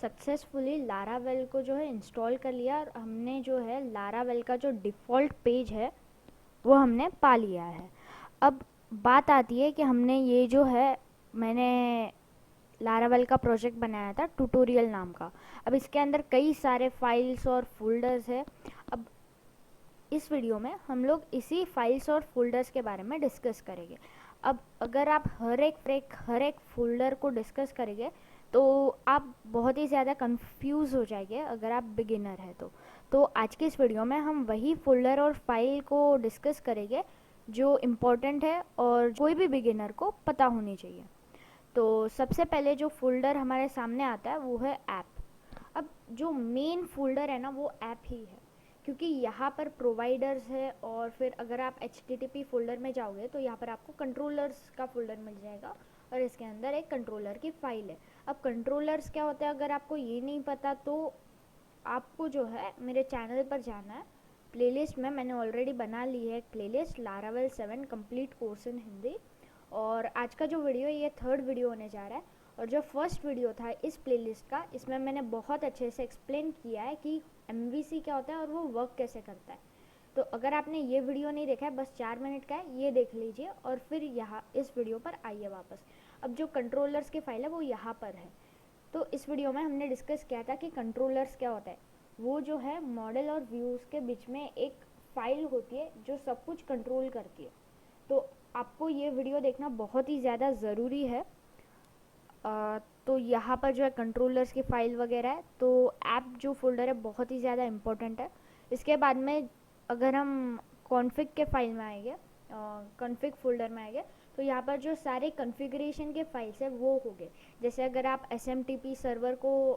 Successfully Laravel को जो है इंस्टॉल कर लिया और हमने जो है लारावेल का जो डिफ़ॉल्ट पेज है वो हमने पा लिया है। अब बात आती है कि हमने ये जो है मैंने लारावेल का प्रोजेक्ट बनाया था ट्यूटोरियल नाम का। अब इसके अंदर कई सारे फाइल्स और फोल्डर्स है। अब इस वीडियो में हम लोग इसी फाइल्स और फोल्डर्स के बारे में डिस्कस करेंगे। अब अगर आप हर एक फोल्डर को डिस्कस करेंगे तो आप बहुत ही ज़्यादा कंफ्यूज हो जाएंगे अगर आप बिगिनर हैं तो आज की इस वीडियो में हम वही फोल्डर और फाइल को डिस्कस करेंगे जो इम्पोर्टेंट है और कोई भी बिगिनर को पता होनी चाहिए। तो सबसे पहले जो फोल्डर हमारे सामने आता है वो है ऐप। अब जो मेन फोल्डर है ना वो ऐप ही है, क्योंकि यहाँ पर प्रोवाइडर्स है और फिर अगर आप HTTP फोल्डर में जाओगे तो यहाँ पर आपको कंट्रोलर्स का फोल्डर मिल जाएगा और इसके अंदर एक कंट्रोलर की फाइल है। अब कंट्रोलर्स क्या होता है अगर आपको ये नहीं पता तो आपको जो है मेरे चैनल पर जाना है। प्लेलिस्ट में मैंने ऑलरेडी बना ली है एक playlist Laravel 7 complete course in Hindi, और आज का जो वीडियो है ये थर्ड वीडियो होने जा रहा है। और जो फर्स्ट वीडियो था इस प्लेलिस्ट का, इसमें मैंने बहुत अच्छे से एक्सप्लेन किया है कि MVC क्या होता है और वो वर्क कैसे करता है। तो अगर आपने ये वीडियो नहीं देखा है, बस 4 मिनट का है, ये देख लीजिए और फिर यहाँ इस वीडियो पर आइए वापस। अब जो कंट्रोलर्स की फाइल है वो यहाँ पर है। तो इस वीडियो में हमने डिस्कस किया था कि कंट्रोलर्स क्या होता है। वो जो है मॉडल और व्यूज़ के बीच में एक फाइल होती है जो सब कुछ कंट्रोल करती है। तो आपको ये वीडियो देखना बहुत ही ज़्यादा ज़रूरी है। तो यहाँ पर जो है कंट्रोलर्स की फ़ाइल वगैरह है, तो ऐप जो फोल्डर है बहुत ही ज़्यादा इम्पोर्टेंट है। इसके बाद में अगर हम कॉन्फ़िग के फाइल में आएंगे, कॉन्फ़िग फोल्डर में आएंगे, तो यहाँ पर जो सारे कॉन्फ़िगरेशन के फाइल्स है वो हो गए। जैसे अगर आप SMTP सर्वर को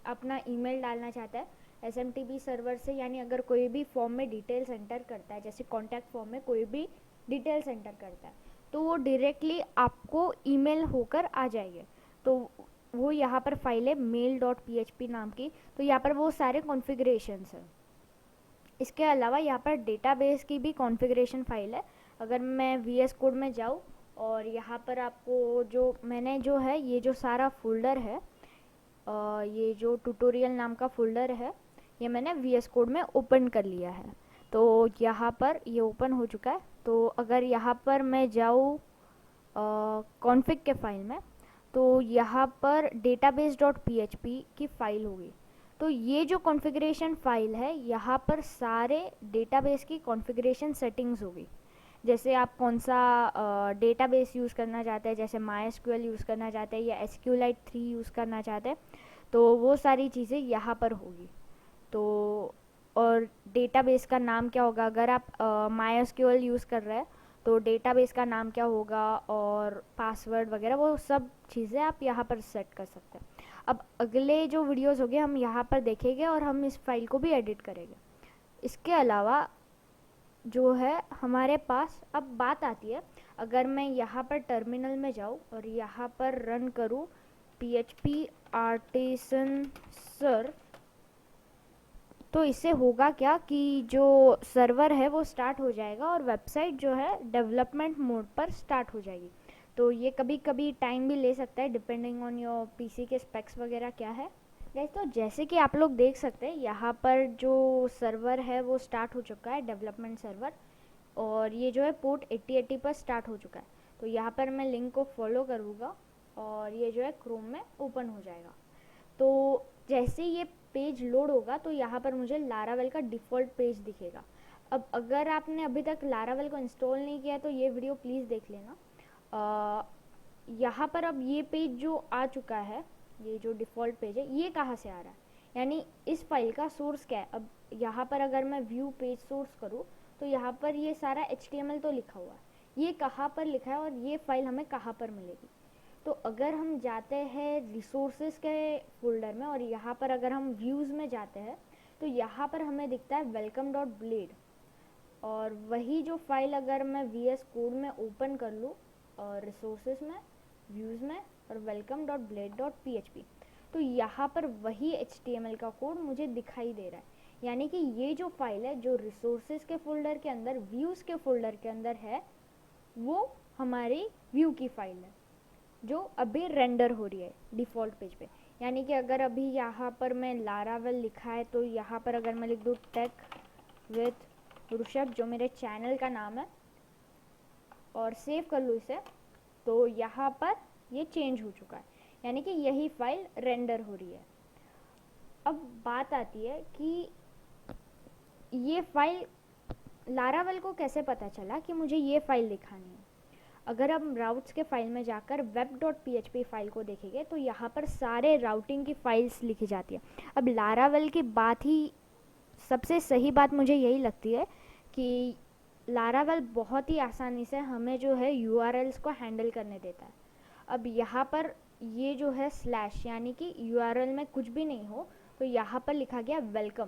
अपना ईमेल डालना चाहता है SMTP सर्वर से, यानी अगर कोई भी फॉर्म में डिटेल्स एंटर करता है, जैसे कॉन्टैक्ट फॉर्म में कोई भी डिटेल्स एंटर करता है तो वो डायरेक्टली आपको ईमेल होकर आ जाएगी। तो वो यहाँ पर फाइल है mail.php नाम की। तो यहाँ पर वो सारे कॉन्फ़िगरेशंस हैं। इसके अलावा यहाँ पर डेटाबेस की भी कॉन्फ़िगरेशन फाइल है। अगर मैं VS कोड में जाऊँ और यहाँ पर आपको जो मैंने जो है ये जो सारा फोल्डर है, ये जो ट्यूटोरियल नाम का फोल्डर है ये मैंने VS कोड में ओपन कर लिया है। तो यहाँ पर ये ओपन हो चुका है। तो अगर यहाँ पर मैं जाऊँ कॉन्फ़िग के फाइल में, तो यहाँ पर database.php की फ़ाइल होगी। तो ये जो कॉन्फ़िगरेशन फ़ाइल है यहाँ पर सारे डेटाबेस की कॉन्फ़िगरेशन सेटिंग्स होगी। जैसे आप कौन सा डेटाबेस यूज़ करना चाहते हैं, जैसे MySQL यूज़ करना चाहते हैं या SQLite 3 यूज़ करना चाहते हैं, तो वो सारी चीज़ें यहाँ पर होगी। तो और डेटाबेस का नाम क्या होगा, अगर आप MySQL यूज़ कर रहे हैं तो डेटाबेस का नाम क्या होगा और पासवर्ड वगैरह वो सब चीज़ें आप यहाँ पर सेट कर सकते हैं। अब अगले जो वीडियोस होंगे हम यहाँ पर देखेंगे और हम इस फाइल को भी एडिट करेंगे। इसके अलावा जो है हमारे पास अब बात आती है, अगर मैं यहाँ पर टर्मिनल में जाऊँ और यहाँ पर रन करूँ PHP आर्टिसन सर, तो इससे होगा क्या कि जो सर्वर है वो स्टार्ट हो जाएगा और वेबसाइट जो है डेवलपमेंट मोड पर स्टार्ट हो जाएगी। तो ये कभी कभी टाइम भी ले सकता है डिपेंडिंग ऑन योर PC के स्पेक्स वगैरह क्या है। गाइस, तो जैसे कि आप लोग देख सकते हैं यहाँ पर जो सर्वर है वो स्टार्ट हो चुका है, डेवलपमेंट सर्वर, और ये जो है पोर्ट 8080 पर स्टार्ट हो चुका है। तो यहाँ पर मैं लिंक को फॉलो करूँगा और ये जो है क्रोम में ओपन हो जाएगा। तो जैसे ये पेज लोड होगा तो यहाँ पर मुझे लारावेल का डिफ़ॉल्ट पेज दिखेगा। अब अगर आपने अभी तक लारावेल को इंस्टॉल नहीं किया तो ये वीडियो प्लीज़ देख लेना। यहाँ पर अब ये पेज जो आ चुका है, ये जो डिफ़ॉल्ट पेज है, ये कहाँ से आ रहा है, यानी इस फाइल का सोर्स क्या है। अब यहाँ पर अगर मैं व्यू पेज सोर्स करूँ तो यहाँ पर ये सारा HTML तो लिखा हुआ है, ये कहाँ पर लिखा है और ये फाइल हमें कहाँ पर मिलेगी। तो अगर हम जाते हैं रिसोर्सेज के फोल्डर में और यहाँ पर अगर हम व्यूज़ में जाते हैं तो यहाँ पर हमें दिखता है welcome.blade, और वही जो फाइल अगर मैं VS कोड में ओपन कर लूँ और रिसोर्सेज में, व्यूज़ में और welcome.blade.php, तो यहाँ पर वही HTML का कोड मुझे दिखाई दे रहा है। यानी कि ये जो फाइल है जो रिसोर्सेज के फोल्डर के अंदर, व्यूज़ के फोल्डर के अंदर है, वो हमारी व्यू की फाइल है जो अभी रेंडर हो रही है डिफ़ॉल्ट पेज पे। यानी कि अगर अभी यहाँ पर मैं लारावेल लिखा है तो यहाँ पर अगर मैं लिख दूँ टेक विथ ऋषभ, जो मेरे चैनल का नाम है, और सेव कर लूँ इसे, तो यहाँ पर ये चेंज हो चुका है, यानी कि यही फाइल रेंडर हो रही है। अब बात आती है कि ये फाइल लारावेल को कैसे पता चला कि मुझे ये फाइल दिखानी है। अगर हम राउट्स के फाइल में जाकर web.php फाइल को देखेंगे तो यहाँ पर सारे राउटिंग की फाइल्स लिखी जाती है। अब लारावेल की बात ही सबसे सही बात मुझे यही लगती है कि लारावेल बहुत ही आसानी से हमें जो है URLs को हैंडल करने देता है। अब यहाँ पर ये जो है स्लैश, यानी कि URL में कुछ भी नहीं हो तो यहाँ पर लिखा गया वेलकम,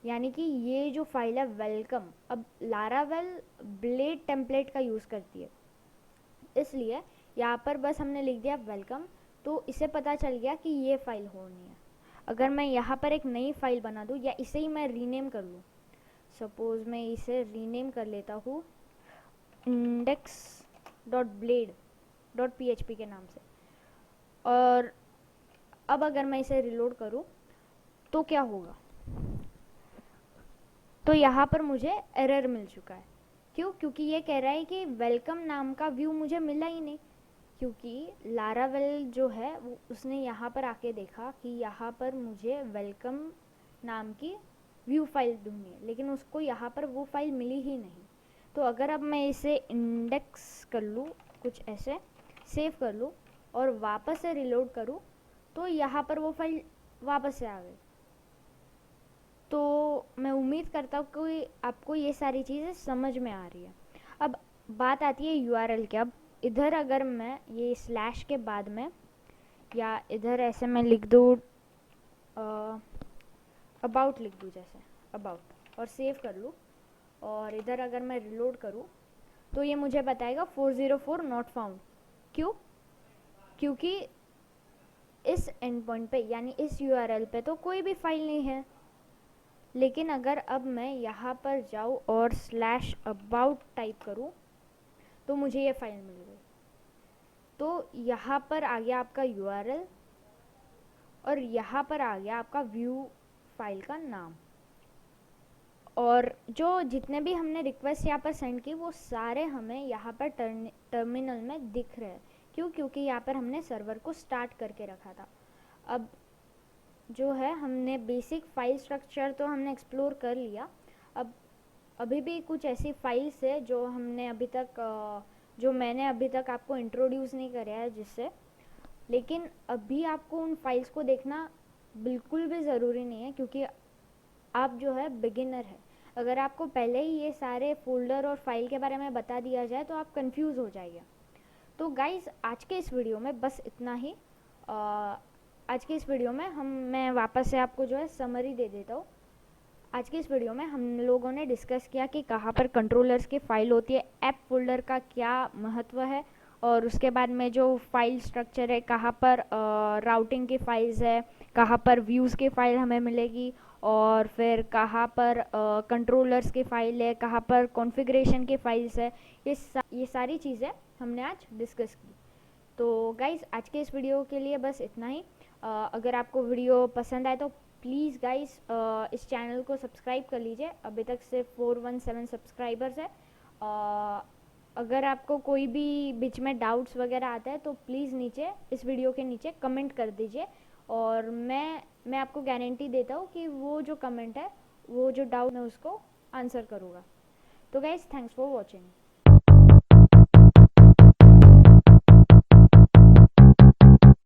यानी कि ये जो फाइल है वेलकम। अब लारावेल ब्लेड टेम्पलेट का यूज़ करती है, इसलिए यहाँ पर बस हमने लिख दिया वेलकम, तो इसे पता चल गया कि ये फाइल होनी है। अगर मैं यहाँ पर एक नई फाइल बना दूँ या इसे ही मैं रीनेम कर लूँ, सपोज़ मैं इसे रीनेम कर लेता हूँ index.blade.php के नाम से, और अब अगर मैं इसे रिलोड करूँ तो क्या होगा, तो यहाँ पर मुझे एरर मिल चुका है। क्यों? क्योंकि ये कह रहा है कि वेलकम नाम का व्यू मुझे मिला ही नहीं, क्योंकि लारावेल जो है वो उसने यहाँ पर आके देखा कि यहाँ पर मुझे वेलकम नाम की व्यू फाइल ढूंढनी है, लेकिन उसको यहाँ पर वो फाइल मिली ही नहीं। तो अगर अब मैं इसे इंडेक्स कर लूँ कुछ ऐसे, सेव कर लूँ और वापस से रिलोड करूँ, तो यहाँ पर वो फाइल वापस से आ गई। तो मैं उम्मीद करता हूँ कि आपको ये सारी चीज़ें समझ में आ रही है। अब बात आती है URL की। अब इधर अगर मैं ये स्लैश के बाद में या इधर ऐसे मैं लिख दूँ अबाउट लिख दूँ, जैसे अबाउट, और सेव कर लूँ, और इधर अगर मैं रिलोड करूँ तो ये मुझे बताएगा 404 नॉट फाउंड। क्यों? क्योंकि इस एंड पॉइंट पे यानी इस URL पे तो कोई भी फाइल नहीं है। लेकिन अगर अब मैं यहाँ पर जाऊँ और स्लैश अबाउट टाइप करूँ तो मुझे ये फाइल मिल गई। तो यहाँ पर आ गया आपका URL और यहाँ पर आ गया आपका व्यू फाइल का नाम, और जो जितने भी हमने रिक्वेस्ट यहाँ पर सेंड की वो सारे हमें यहाँ पर टर्मिनल में दिख रहे हैं। क्यों? क्योंकि यहाँ पर हमने सर्वर को स्टार्ट करके रखा था। अब जो है हमने बेसिक फाइल स्ट्रक्चर तो हमने एक्सप्लोर कर लिया। अब अभी भी कुछ ऐसी फाइल्स है जो हमने अभी तक जो मैंने अभी तक आपको इंट्रोड्यूस नहीं कराया है जिससे, लेकिन अभी आपको उन फाइल्स को देखना बिल्कुल भी ज़रूरी नहीं है, क्योंकि आप जो है बिगिनर है। अगर आपको पहले ही ये सारे फोल्डर और फाइल के बारे में बता दिया जाए तो आप कंफ्यूज हो जाइए। तो गाइस आज के इस वीडियो में बस इतना ही। आज के इस वीडियो में मैं वापस से आपको जो है समरी दे देता हूँ। आज के इस वीडियो में हम लोगों ने डिस्कस किया कि कहाँ पर कंट्रोलर्स की फ़ाइल होती है, ऐप फोल्डर का क्या महत्व है, और उसके बाद में जो फाइल स्ट्रक्चर है, कहाँ पर राउटिंग की फाइल्स है, कहाँ पर व्यूज़ की फ़ाइल हमें मिलेगी, और फिर कहाँ पर कंट्रोलर्स की फ़ाइल है, कहाँ पर कॉन्फ़िगरेशन की फाइल्स है। ये सारी चीज़ें हमने आज डिस्कस की। तो गाइज़ आज के इस वीडियो के लिए बस इतना ही। अगर आपको वीडियो पसंद आए तो प्लीज़ गाइस इस चैनल को सब्सक्राइब कर लीजिए। अभी तक सिर्फ 417 सब्सक्राइबर्स है। अगर आपको कोई भी बीच में डाउट्स वगैरह आता है तो प्लीज़ नीचे इस वीडियो के नीचे कमेंट कर दीजिए, और मैं आपको गारंटी देता हूँ कि वो जो कमेंट है, वो जो डाउट मैं उसको आंसर करूँगा। तो गाइस थैंक्स फॉर वॉचिंग।